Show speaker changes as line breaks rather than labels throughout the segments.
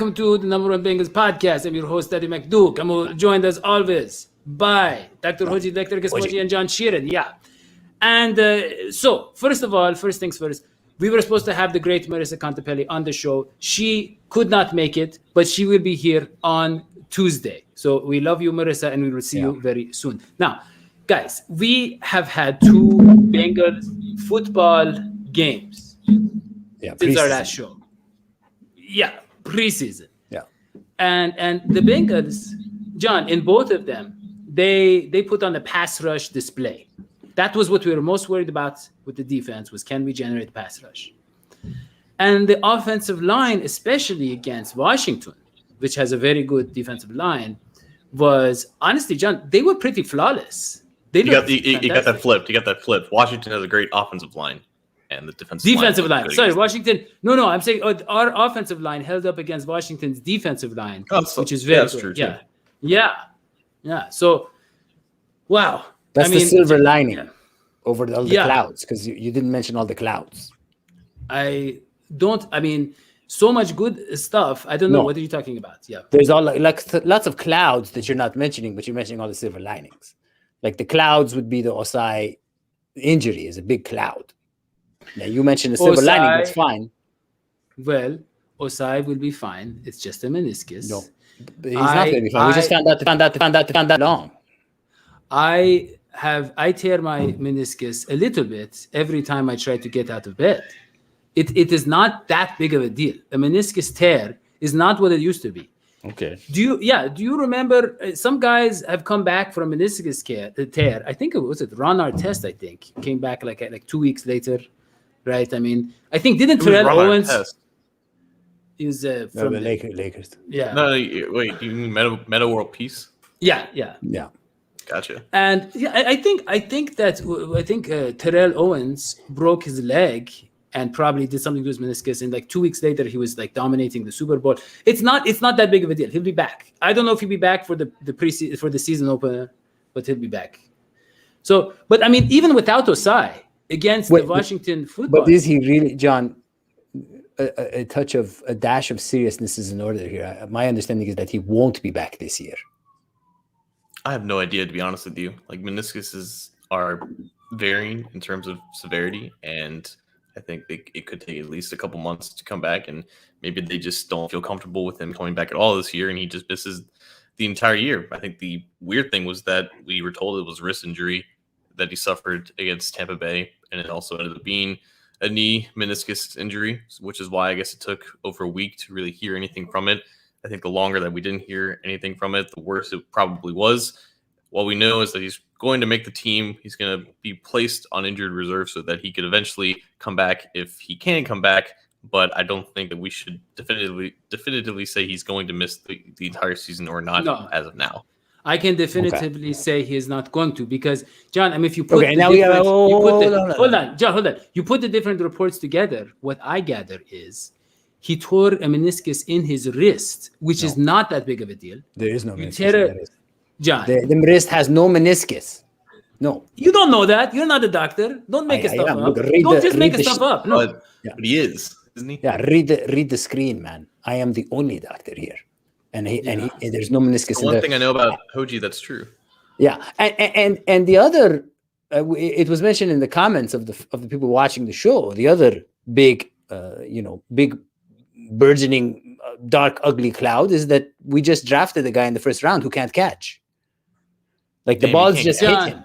Welcome to the number one Bengals podcast. I'm your host, Dadio McDuke. I'm joined as always by Dr. Hodgie, Dr. Gaspoji, and John Sheeran. Yeah. And so, first of all, first things first, we were supposed to have the great Marissa Contepelli on the show. She could not make it, but she will be here on Tuesday. So we love you, Marissa, and we will see you very soon. Now, guys, we have had 2 Bengals football games since our last show. Yeah, preseason.
Yeah.
And the Bengals, John, in both of them, they put on a pass rush display. That was what we were most worried about with the defense, was can we generate pass rush? And the offensive line, especially against Washington, which has a very good defensive line, was honestly, John, they were pretty flawless.
You got that flipped. Washington has a great offensive line, and the defensive line.
Sorry, Washington. No, I'm saying our offensive line held up against Washington's defensive line, which is very good.
True.
Yeah. So, wow.
That's the silver lining over all the clouds, because you didn't mention all the clouds.
So much good stuff. I don't know. What are you talking about? Yeah.
There's all lots of clouds that you're not mentioning, but you're mentioning all the silver linings. Like the clouds would be the Osai injury is a big cloud. Now you mentioned the silver lining. That's fine.
Well, Osai will be fine. It's just a meniscus.
No, he's not going to be fine. We just found out long.
I tear my meniscus a little bit every time I try to get out of bed. It is not that big of a deal. A meniscus tear is not what it used to be.
Okay.
Do you remember some guys have come back from meniscus tear? I think it was Ron Artest. I think came back like 2 weeks later, right? I mean, I think didn't Terrell Owens? He was from
the Lakers.
Yeah.
No, wait. You mean Meta World Peace?
Yeah.
Gotcha.
And I think Terrell Owens broke his leg and probably did something to his meniscus, and like 2 weeks later he was like dominating the Super Bowl. It's not that big of a deal. He'll be back. I don't know if he'll be back for the preseason, for the season opener, but he'll be back. So, but I mean, even without Osai against the Washington football,
but is he really, John? A dash of seriousness is in order here. My understanding is that he won't be back this year.
I have no idea, to be honest with you. Like, meniscuses are varying in terms of severity, and I think it could take at least a couple months to come back, and maybe they just don't feel comfortable with him coming back at all this year, and he just misses the entire year. I think the weird thing was that we were told it was wrist injury that he suffered against Tampa Bay, and it also ended up being a knee meniscus injury, which is why I guess it took over a week to really hear anything from it. I think the longer that we didn't hear anything from it, the worse it probably was. What we know is that he's going to make the team. He's going to be placed on injured reserve so that he could eventually come back if he can come back. But I don't think that we should definitively say he's going to miss the entire season or not as of now.
I can definitively say he is not going to, because John, I mean, if you
put
John, you put the different reports together. What I gather is he tore a meniscus in his wrist, which is not that big of a deal.
There is no meniscus.
John,
the wrist has no meniscus. No,
you don't know that. You're not a doctor. Don't make stuff up. Don't just make stuff up. No,
but he is, isn't he?
Yeah, read the screen, man. I am the only doctor here, and there's no meniscus.
One thing I know about Hodgie that's true.
Yeah, and the other, it was mentioned in the comments of the people watching the show. The other big burgeoning dark ugly cloud is that we just drafted a guy in the first round who can't catch. Like the balls just hit him.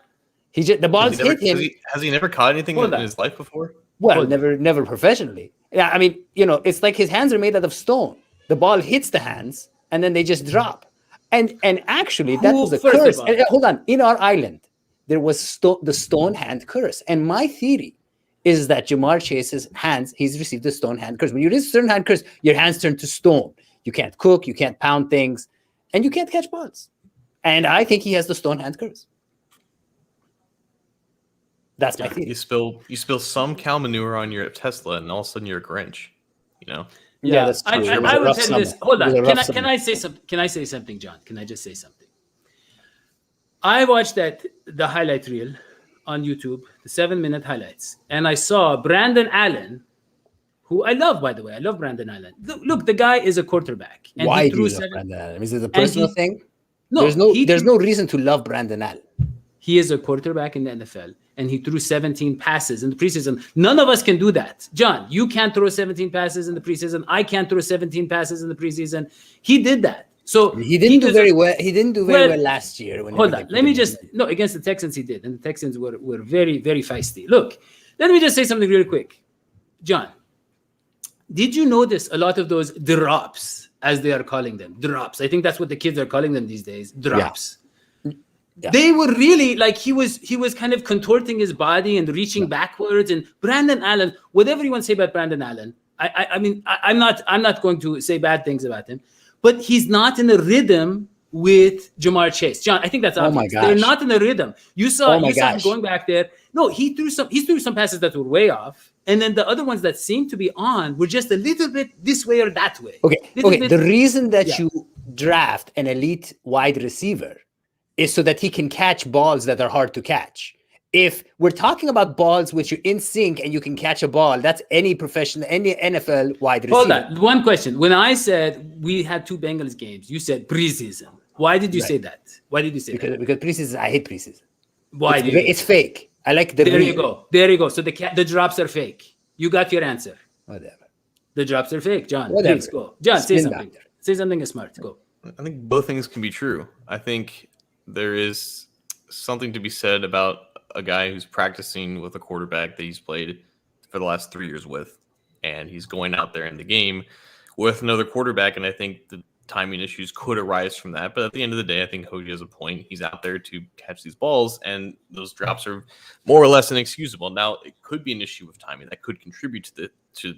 The balls hit him.
Has he never caught anything in his life before?
Well, never professionally. Yeah, I mean, it's like his hands are made out of stone. The ball hits the hands and then they just drop. And actually, that was a curse. And, hold on, in our island, there was the stone hand curse. And my theory is that Jamar Chase's hands, he's received the stone hand curse. When you receive stone hand curse, your hands turn to stone. You can't cook, you can't pound things, and you can't catch balls. And I think he has the stone hand curse. That's my theory.
You spill some cow manure on your Tesla, and all of a sudden you're a Grinch.
Yeah,
that's true.
I would say this. Hold on. Can I say something? Can I say something, John? Can I just say something? I watched the highlight reel on YouTube, the 7-minute highlights, and I saw Brandon Allen who I love, by the way. I love Brandon Allen. Look, the guy is a quarterback.
And why do you love Brandon Allen? Is it a personal thing?
No,
there's no reason to love Brandon Allen.
He is a quarterback in the NFL, and he threw 17 passes in the preseason. None of us can do that. John, you can't throw 17 passes in the preseason. I can't throw 17 passes in the preseason. He did that. So
he didn't do very well. He didn't do very well last year.
Hold on. Let me just against the Texans he did, and the Texans were very, very feisty. Look, let me just say something really quick. John, did you notice a lot of those drops, as they are calling them, drops? I think that's what the kids are calling them these days, drops. Yeah. They were really like he was kind of contorting his body and reaching backwards. And Brandon Allen, whatever you want to say about Brandon Allen, I mean, I'm not going to say bad things about him, but he's not in a rhythm with Jamar Chase. John, I think that's obvious.
Oh my gosh.
They're not in a rhythm. You saw him going back there. No, he threw some passes that were way off. And then the other ones that seemed to be on were just a little bit this way or that way.
Okay. The reason that you draft an elite wide receiver is so that he can catch balls that are hard to catch. If we're talking about balls which are in sync and you can catch a ball, that's any professional, any NFL wide receiver.
Hold on. One question. When I said we had 2 Bengals games, you said preseason. Why did you say that? Why did you say that?
Because preseason, I hate preseason.
Why?
It's fake. I like the.
There you go. So the drops are fake. You got your answer.
Whatever.
The drops are fake, John.
Whatever.
Please go. John, say something. Say something smart. Go.
I think both things can be true. I think there is something to be said about a guy who's practicing with a quarterback that he's played for the last 3 years with, and he's going out there in the game with another quarterback, and I think the timing issues could arise from that. But at the end of the day, I think Hodgie has a point. He's out there to catch these balls, and those drops are more or less inexcusable. Now, it could be an issue with timing that could contribute to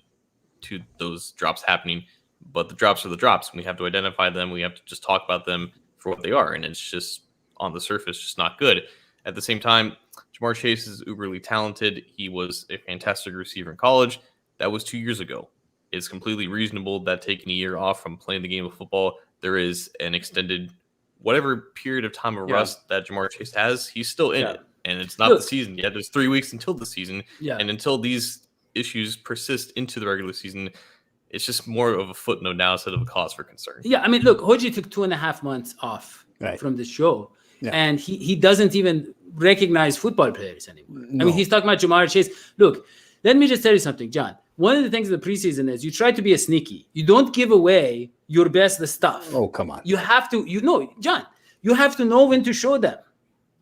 those drops happening, but the drops are the drops, and we have to identify them. We have to just talk about them for what they are, and it's just on the surface just not good. At the same time, Jamar Chase is uberly talented. He was a fantastic receiver in college. That was 2 years ago. It's completely reasonable that taking a year off from playing the game of football, there is an extended whatever period of time of rust that Jamar Chase has, he's still in it. And it's not the season yet. There's 3 weeks until the season. Yeah. And until these issues persist into the regular season, it's just more of a footnote now instead of a cause for concern.
Yeah, I mean, look, Hodgie took 2.5 months off from the show. Yeah. And he doesn't even recognize football players anymore. No. I mean, he's talking about Jamar Chase. Look, let me just tell you something, John. One of the things in the preseason is you try to be a sneaky. You don't give away your best stuff.
Oh, come on.
You have to, John, you have to know when to show them,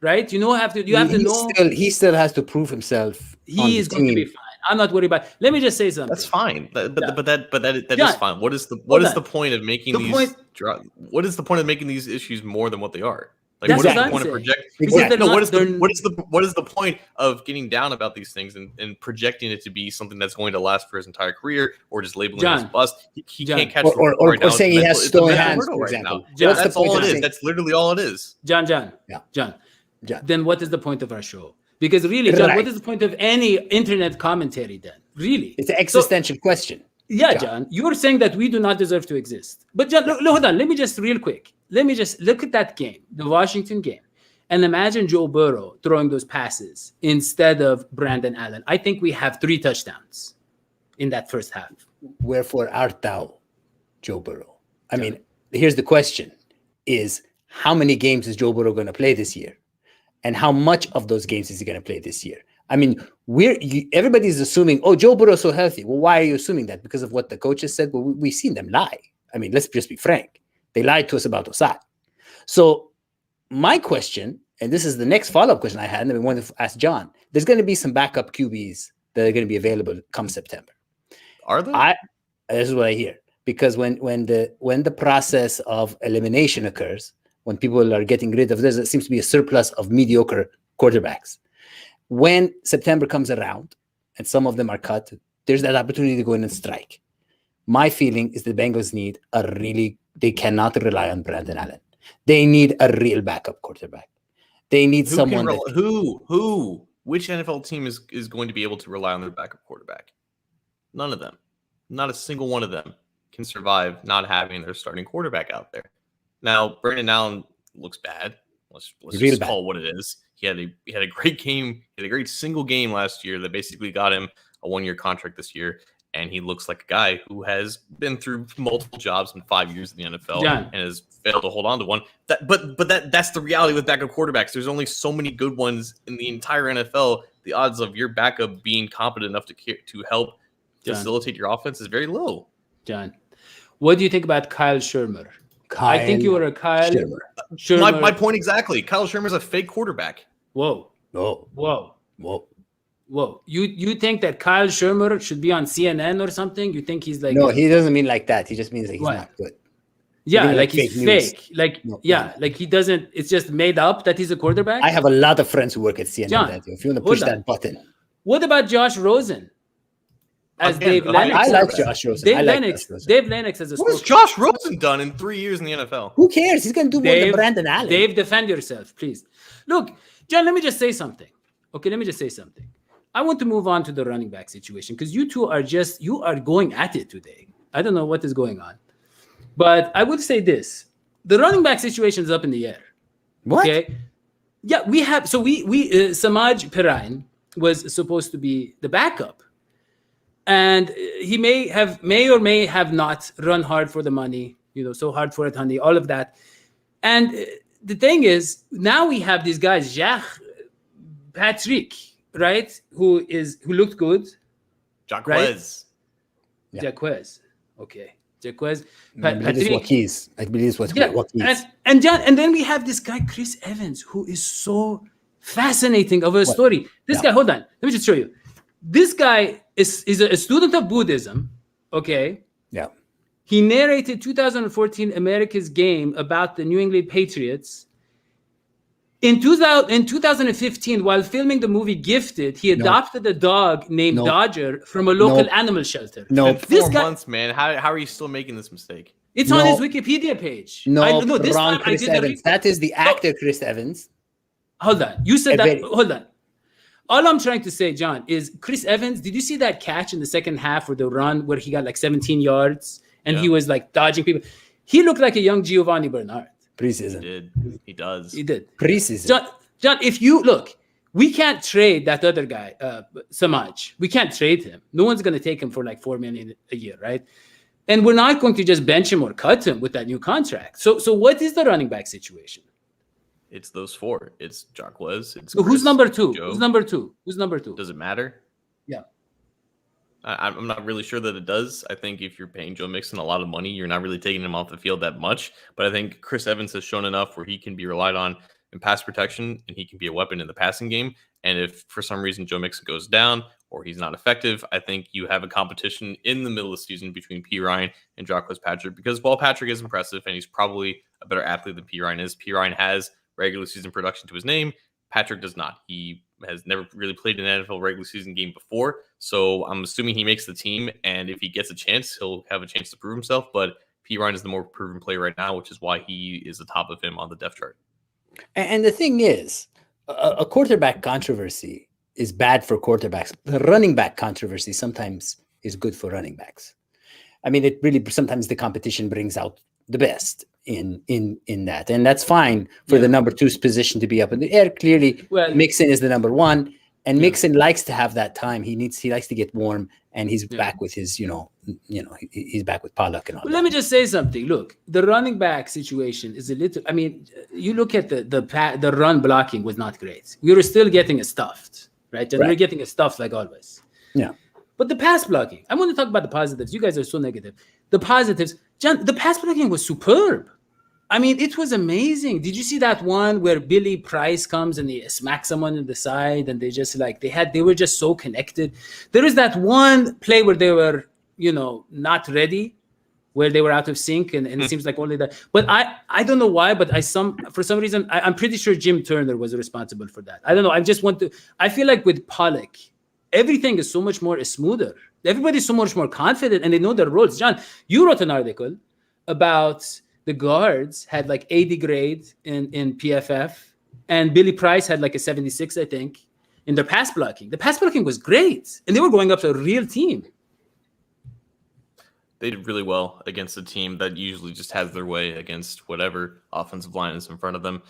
right? You have to know.
He still has to prove himself.
He is going to be fine. I'm not worried about it. Let me just say something.
That's fine. But that John, is fine. What is the point of making what is the point of making these issues more than what they are? Like, what is the point of projecting? Exactly. No, what is the point of getting down about these things and projecting it to be something that's going to last for his entire career, or just labeling it as a bust? He can't catch
or saying he has stolen hands, for example.
That's all it is. That's literally all it is.
John. Then what is the point of our show? Because really, John, what is the point of any internet commentary then? Really?
It's an existential question.
Yeah, John, you are saying that we do not deserve to exist. But John, hold on. Let me just real quick. Let me just look at that game, the Washington game, and imagine Joe Burrow throwing those passes instead of Brandon Allen. I think we have 3 touchdowns in that first half.
Wherefore art thou, Joe Burrow? I mean, here's the question, is how many games is Joe Burrow going to play this year? And how much of those games is he going to play this year? I mean, everybody's assuming, oh, Joe Burrow's so healthy. Well, why are you assuming that? Because of what the coaches said? Well, we've seen them lie. I mean, let's just be frank. They lied to us about Osai. So my question, and this is the next follow-up question I had, and I wanted to ask John, there's going to be some backup QBs that are going to be available come September.
Are there?
This is what I hear. Because when the process of elimination occurs, when people are getting rid of this, there seems to be a surplus of mediocre quarterbacks. When September comes around and some of them are cut, there's that opportunity to go in and strike. My feeling is the Bengals need they cannot rely on Brandon Allen. They need a real backup quarterback. They need someone
which NFL team is going to be able to rely on their backup quarterback? None of them. Not a single one of them can survive not having their starting quarterback out there. Now, Brandon Allen looks bad. Let's just call it what it is. He had a great game. He had a great single game last year that basically got him a 1-year contract this year. and he looks like a guy who has been through multiple jobs in 5 years in the NFL and has failed to hold on to one. That's the reality with backup quarterbacks. There's only so many good ones in the entire NFL. The odds of your backup being competent enough to help facilitate your offense is very low.
John, what do you think about Kyle Shurmur? I think you were a Kyle Shurmur.
My point exactly. Kyle Shurmur's a fake quarterback.
Whoa. You think that Kyle Shurmur should be on CNN or something? You think he's like...
No, he doesn't mean like that. He just means that he's not good.
Yeah, like he's fake. Like he doesn't... It's just made up that he's a quarterback?
I have a lot of friends who work at CNN. John, if you want to push that button.
What about Josh Rosen? As Dave Lennox.
I like Josh Rosen.
Dave Lennox as a...
What has Josh Rosen done in 3 years in the NFL?
Who cares? He's going to do more than Brandon Allen.
Dave, defend yourself, please. Look, John, let me just say something. Okay, let me just say something. I want to move on to the running back situation because you two you are going at it today. I don't know what is going on. But I would say this. The running back situation is up in the air.
What?
Okay. Yeah, we have... So Samaj Perine was supposed to be the backup. And he may or may have not run hard for the money, so hard for it, honey, all of that. And the thing is, now we have these guys, Jacques Patrick, right? Who looked good.
Jaquez.
Right? Yeah. Jaquez. Okay. Jaquez.
I believe it's Waquiz.
And John, and then we have this guy, Chris Evans, who is so fascinating of a story. This guy, hold on. Let me just show you. This guy is a student of Buddhism, okay?
Yeah.
He narrated 2014 America's game about the New England Patriots. In 2015, while filming the movie Gifted, he adopted a dog named Dodger from a local animal shelter.
No, 4 months, man. How are you still making this mistake?
It's on his Wikipedia page.
Wrong, Chris Evans. That is the actor, Chris Evans.
Hold on. You said that. Hold on. All I'm trying to say, John, is Chris Evans, did you see that catch in the second half or the run where he got like 17 yards and he was like dodging people? He looked like a young Giovanni Bernard.
Preseason.
He does.
He did.
Preseason.
John, if you look, we can't trade that other guy, Samaj. We can't trade him. No one's going to take him for like $4 million a year, right? And we're not going to just bench him or cut him with that new contract. So what is the running back situation?
It's those 4. It's Jaquez. It's
who's number 2? Who's number 2? Who's number 2?
Does it matter?
Yeah.
I'm not really sure that it does. I think if you're paying Joe Mixon a lot of money, you're not really taking him off the field that much. But I think Chris Evans has shown enough where he can be relied on in pass protection and he can be a weapon in the passing game. And if for some reason Joe Mixon goes down or he's not effective, I think you have a competition in the middle of the season between P. Ryan and Jaquez Patrick. Because while Patrick is impressive and he's probably a better athlete than P. Ryan is, P. Ryan has regular season production to his name. Patrick does not. He has never really played an NFL regular season game before. So I'm assuming he makes the team. And if he gets a chance, he'll have a chance to prove himself. But P. Ryan is the more proven player right now, which is why he is the top of him on the depth chart.
And the thing is, a quarterback controversy is bad for quarterbacks. The running back controversy sometimes is good for running backs. I mean, it really, sometimes the competition brings out the best in that, and that's fine for the number 2's position to be up in the air. Clearly, Mixon is the number 1, and Mixon likes to have that time. He likes to get warm, and he's back with his, he's back with Pollock and all.
Let me just say something. Look, the running back situation is a little. I mean, you look at the run blocking was not great. We were still getting it stuffed, right? And we're getting it stuffed like always.
Yeah.
But the pass blocking, I want to talk about the positives. You guys are so negative. The positives, John, the pass blocking was superb. I mean, it was amazing. Did you see that one where Billy Price comes and he smacks someone in the side and they just like, they were just so connected. There is that one play where they were, not ready, where they were out of sync. And it seems like only that, but I don't know why, but for some reason, I'm pretty sure Jim Turner was responsible for that. I don't know. I feel like with Pollock, everything is so much more smoother. Everybody's so much more confident and they know their roles. John, you wrote an article about the guards had like 80 grade in PFF, and Billy Price had like a 76, I think, in their pass blocking. The pass blocking was great, and they were going up to a real team.
They did really well against a team that usually just has their way against whatever offensive line is in front of them.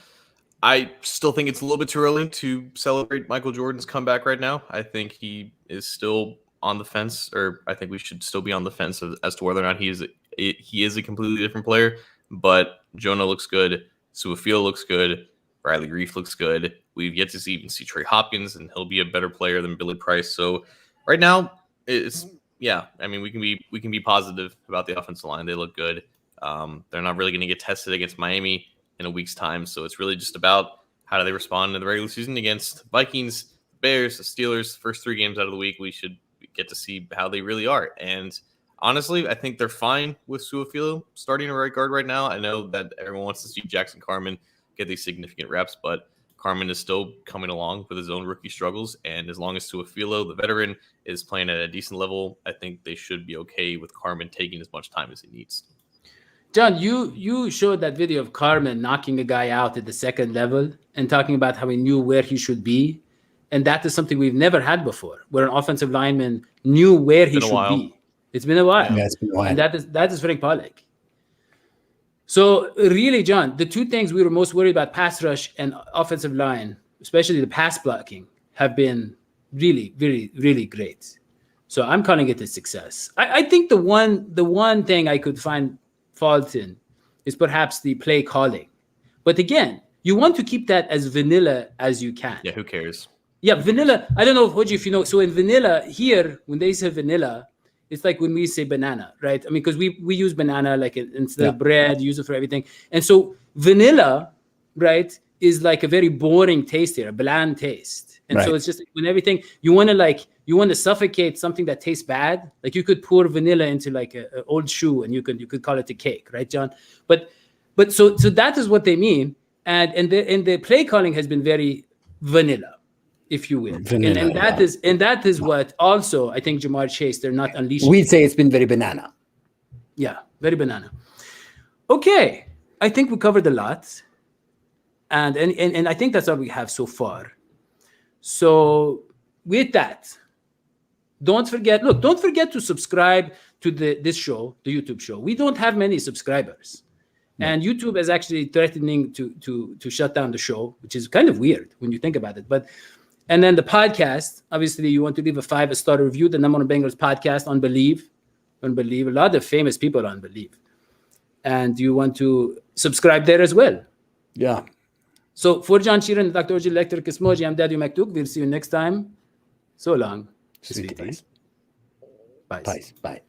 I still think it's a little bit too early to celebrate Michael Jordan's comeback right now. I think he is still on the fence, or I think we should still be on the fence as to whether or not he is a completely different player. But Jonah looks good. Su'a-Filo looks good. Riley Reef looks good. We've yet to even see Trey Hopkins, and he'll be a better player than Billy Price. So right now, I mean, we can be positive about the offensive line. They look good. They're not really going to get tested against Miami in a week's time. So it's really just about how do they respond in the regular season against Vikings, Bears, the Steelers. First 3 games out of the week, we should get to see how they really are. And honestly, I think they're fine with Su'a-Filo starting a right guard right now. I know that everyone wants to see Jackson Carman get these significant reps, but Carman is still coming along with his own rookie struggles. And as long as Su'a-Filo, the veteran, is playing at a decent level, I think they should be okay with Carman taking as much time as he needs.
John, you showed that video of Carman knocking a guy out at the second level and talking about how he knew where he should be. And that is something we've never had before, where an offensive lineman knew where he should be. It's been a while.
Yeah, it's been a while.
And that is Frank Pollack. So really, John, the 2 things we were most worried about, pass rush and offensive line, especially the pass blocking, have been really, really, really great. So I'm calling it a success. I think the one thing I could find fault in is perhaps the play calling. But again, you want to keep that as vanilla as you can.
Yeah, who cares?
Yeah, vanilla. I don't know, Hodgie, if you know. So in vanilla, here, when they say vanilla, it's like when we say banana, right? I mean, because we use banana like instead of bread, use it for everything. And so vanilla, right, is like a very boring taste here, a bland taste. And so it's just when everything, you want to suffocate something that tastes bad. Like you could pour vanilla into like an old shoe and you could call it a cake, right, John? But so that is what they mean. And the play calling has been very vanilla, if you will. And that is what also I think Jamar Chase, they're not unleashing.
We'd say it's been very banana.
Yeah, very banana. Okay. I think we covered a lot. And I think that's all we have so far. So with that, don't forget to subscribe to this show, the YouTube show. We don't have many subscribers. No. And YouTube is actually threatening to shut down the show, which is kind of weird when you think about it. And then the podcast, obviously you want to leave a 5-star review, the number one Bengals podcast on Believe. A lot of famous people on Believe. And you want to subscribe there as well.
Yeah.
So for John Sheeran, Dr. Hodgie, Lecter Kismoji, I'm Dadio McDuke. We'll see you next time. So long.
Sweeties.
Bye.
Bye.